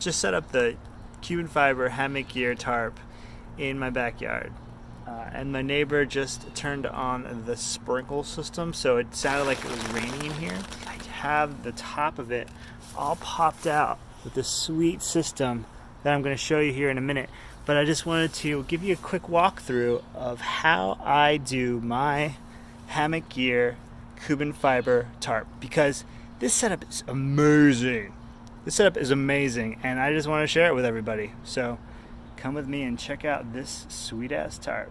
Just set up the Cuben fiber hammock gear tarp in my backyard. And my neighbor just turned on the sprinkle system, so it sounded like it was raining in here. I have the top of it all popped out with this sweet system that I'm going to show you here in a minute. But I just wanted to give you a quick walkthrough of how I do my hammock gear Cuben fiber tarp, because this setup is amazing. This setup is amazing, and I just want to share it with everybody. So come with me and check out this sweet ass tarp.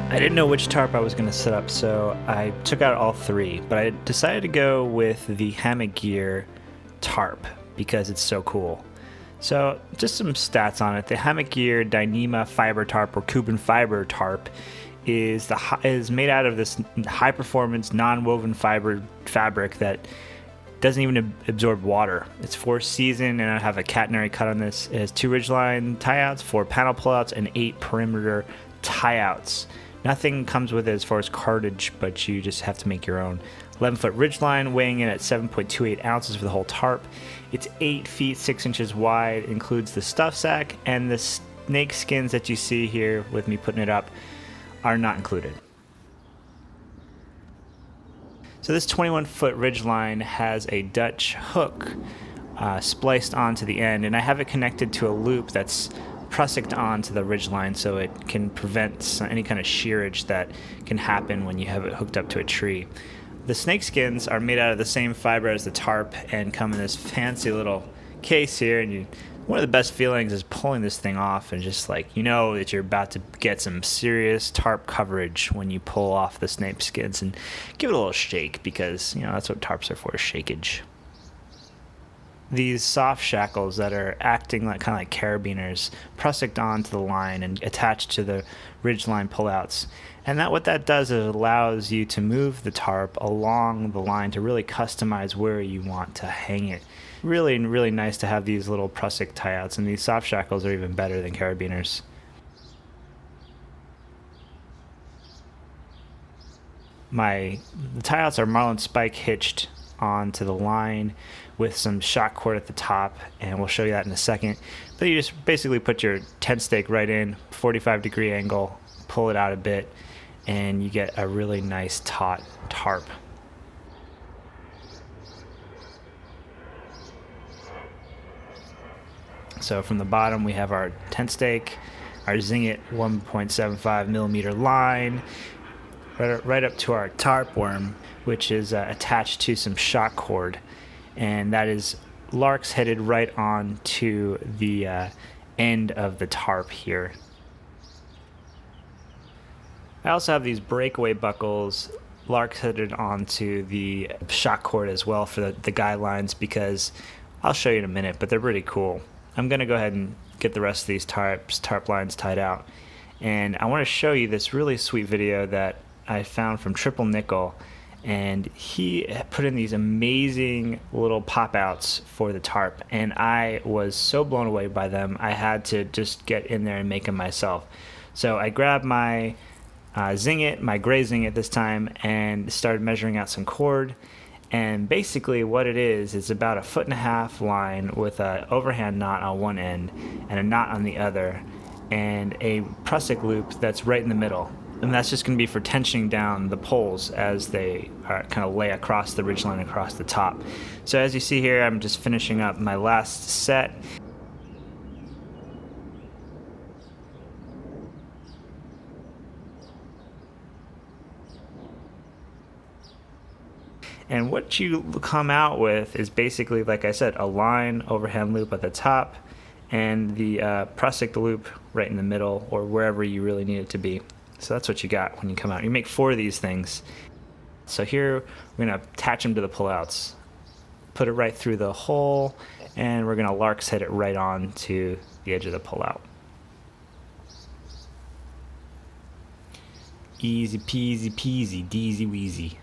I didn't know which tarp I was going to set up, so I took out all three, but I decided to go with the Hammock Gear tarp because it's so cool. So just some stats on it. The Hammock Gear Dyneema Fiber tarp, or Cuben fiber tarp, is made out of this high performance non-woven fabric that doesn't even absorb water. It's 4-season, and I have a catenary cut on this. It has 2 ridgeline tie-outs, 4 panel pullouts, and 8 perimeter tie-outs. Nothing comes with it as far as cartage, but you just have to make your own. 11-foot ridgeline, weighing in at 7.28 ounces for the whole tarp. It's 8 feet 6 inches wide. It includes the stuff sack, and the snake skins that you see here with me putting it up are not included. So this 21-foot ridgeline has a Dutch hook spliced onto the end, and I have it connected to a loop that's prussicked onto the ridgeline so it can prevent any kind of shearage that can happen when you have it hooked up to a tree. The snake skins are made out of the same fiber as the tarp and come in this fancy little case here, and one of the best feelings is pulling this thing off and just like, you know that you're about to get some serious tarp coverage when you pull off the snake skins, and give it a little shake, because you know that's what tarps are for, shakeage. These soft shackles that are acting like kind of like carabiners prussicked onto the line and attached to the ridgeline pullouts. And what that does is it allows you to move the tarp along the line to really customize where you want to hang it. Really, really nice to have these little prussick tie-outs, and these soft shackles are even better than carabiners. The tie-outs are marlin spike hitched onto the line with some shock cord at the top, and we'll show you that in a second. But you just basically put your tent stake right in, 45-degree angle, pull it out a bit, and you get a really nice taut tarp. So from the bottom we have our tent stake, our Zing It 1.75 millimeter line, right up to our tarp worm, which is attached to some shock cord, and that is larks headed right on to the end of the tarp here. I also have these breakaway buckles larks headed onto the shock cord as well for the guy lines, because I'll show you in a minute, but they're pretty cool. I'm going to go ahead and get the rest of these tarp lines tied out, and I want to show you this really sweet video that I found from Triple Nickel, and he put in these amazing little pop outs for the tarp, and I was so blown away by them I had to just get in there and make them myself. So I grabbed my Zing It, my gray Zing It this time, and started measuring out some cord. And basically what it is about a 1.5 foot line with an overhand knot on one end and a knot on the other, and a prussick loop that's right in the middle. And that's just going to be for tensioning down the poles as they kind of lay across the ridgeline across the top. So as you see here, I'm just finishing up my last set. And what you come out with is basically, like I said, a line overhand loop at the top and the prussick loop right in the middle, or wherever you really need it to be. So that's what you got when you come out. You make 4 of these things. So here we're going to attach them to the pullouts, put it right through the hole, and we're going to larks head it right on to the edge of the pullout. Easy peasy peasy, deasy weasy.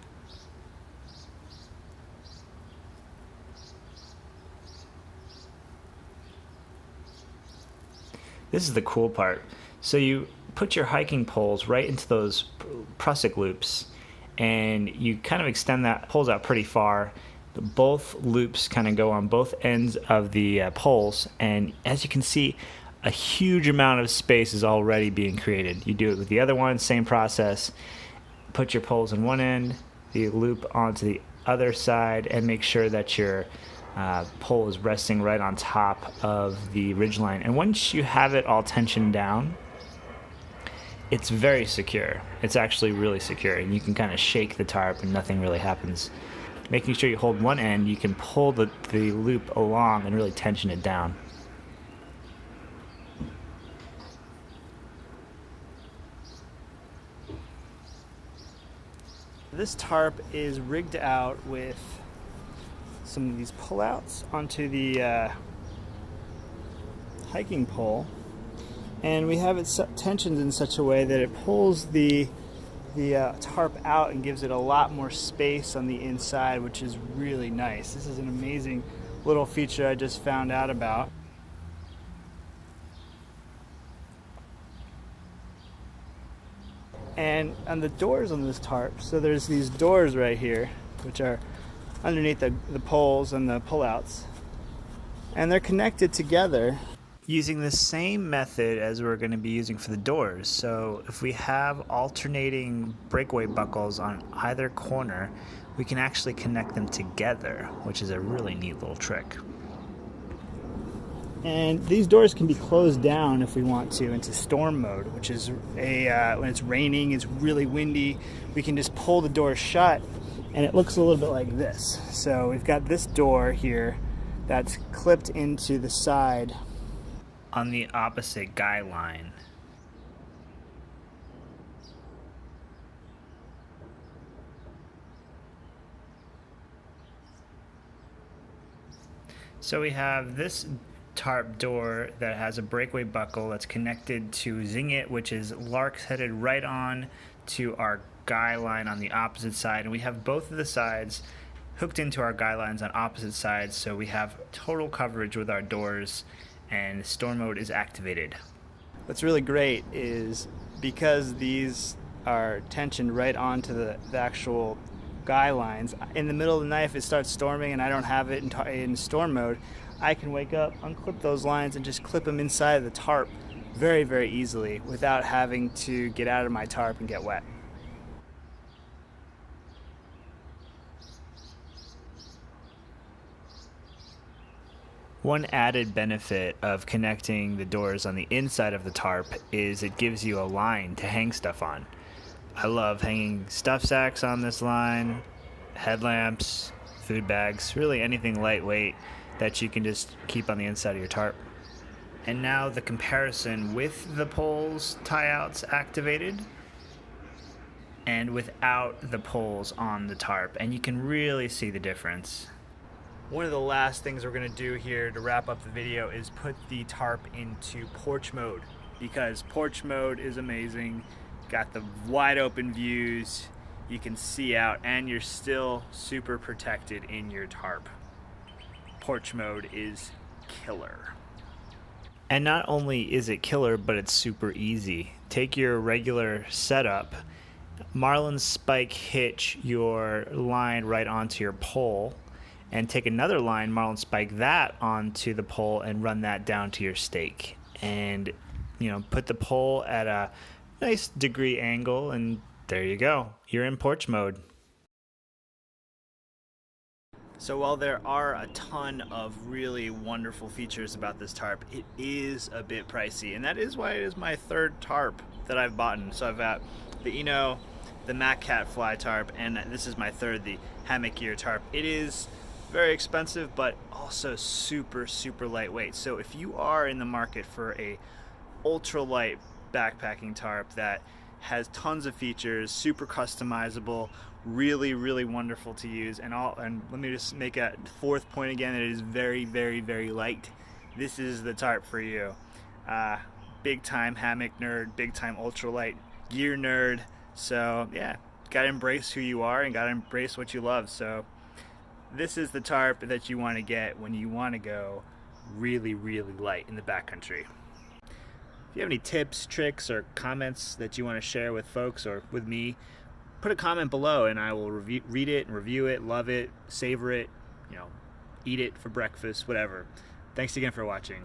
This is the cool part. So you put your hiking poles right into those prusik loops, and you kind of extend that poles out pretty far. Both loops kind of go on both ends of the poles, and as you can see, a huge amount of space is already being created. You do it with the other one, same process. Put your poles on one end, the loop onto the other side, and make sure that your pole is resting right on top of the ridgeline. And once you have it all tensioned down, it's very secure. It's actually really secure, and you can kind of shake the tarp and nothing really happens. Making sure you hold one end, you can pull the loop along and really tension it down. This tarp is rigged out with some of these pullouts onto the hiking pole, and we have it tensioned in such a way that it pulls the tarp out and gives it a lot more space on the inside, which is really nice. This is an amazing little feature I just found out about. And on the doors on this tarp, so there's these doors right here, which are underneath the poles and the pullouts, and they're connected together using the same method as we're going to be using for the doors. So if we have alternating breakaway buckles on either corner, we can actually connect them together, which is a really neat little trick. And these doors can be closed down if we want to into storm mode, which is when it's raining, it's really windy, we can just pull the door shut and it looks a little bit like this. So we've got this door here that's clipped into the side on the opposite guy line. So we have this tarp door that has a breakaway buckle that's connected to Zing It, which is Lark's headed right on to our guy line on the opposite side, and we have both of the sides hooked into our guy lines on opposite sides, so we have total coverage with our doors, and storm mode is activated. What's really great is because these are tensioned right onto the actual guy lines, in the middle of the night if it starts storming and I don't have it in storm mode, I can wake up, unclip those lines, and just clip them inside of the tarp very, very easily without having to get out of my tarp and get wet. One added benefit of connecting the doors on the inside of the tarp is it gives you a line to hang stuff on. I love hanging stuff sacks on this line, headlamps, food bags, really anything lightweight that you can just keep on the inside of your tarp. And now the comparison with the poles tie-outs activated and without the poles on the tarp, and you can really see the difference. One of the last things we're going to do here to wrap up the video is put the tarp into porch mode, because porch mode is amazing. Got the wide open views, you can see out, and you're still super protected in your tarp. Porch mode is killer. And not only is it killer, but it's super easy. Take your regular setup, Marlin spike hitch your line right onto your pole, and take another line, Marlin spike that onto the pole and run that down to your stake. And put the pole at a nice degree angle, and there you go. You're in porch mode. So while there are a ton of really wonderful features about this tarp, it is a bit pricey, and that is why it is my third tarp that I've bought. So I've got the the Mac Cat Fly tarp, and this is my third, the Hammock Gear tarp. It is very expensive, but also super, super lightweight. So if you are in the market for a ultralight backpacking tarp that has tons of features, super customizable, really, really wonderful to use, and let me just make a fourth point again, it is very, very, very light. This is the tarp for you. Big time hammock nerd, big time ultralight gear nerd. So yeah, gotta embrace who you are and gotta embrace what you love. So this is the tarp that you want to get when you want to go really, really light in the backcountry. If you have any tips, tricks, or comments that you want to share with folks or with me, put a comment below and I will read it and review it, love it, savor it, eat it for breakfast, whatever. Thanks again for watching.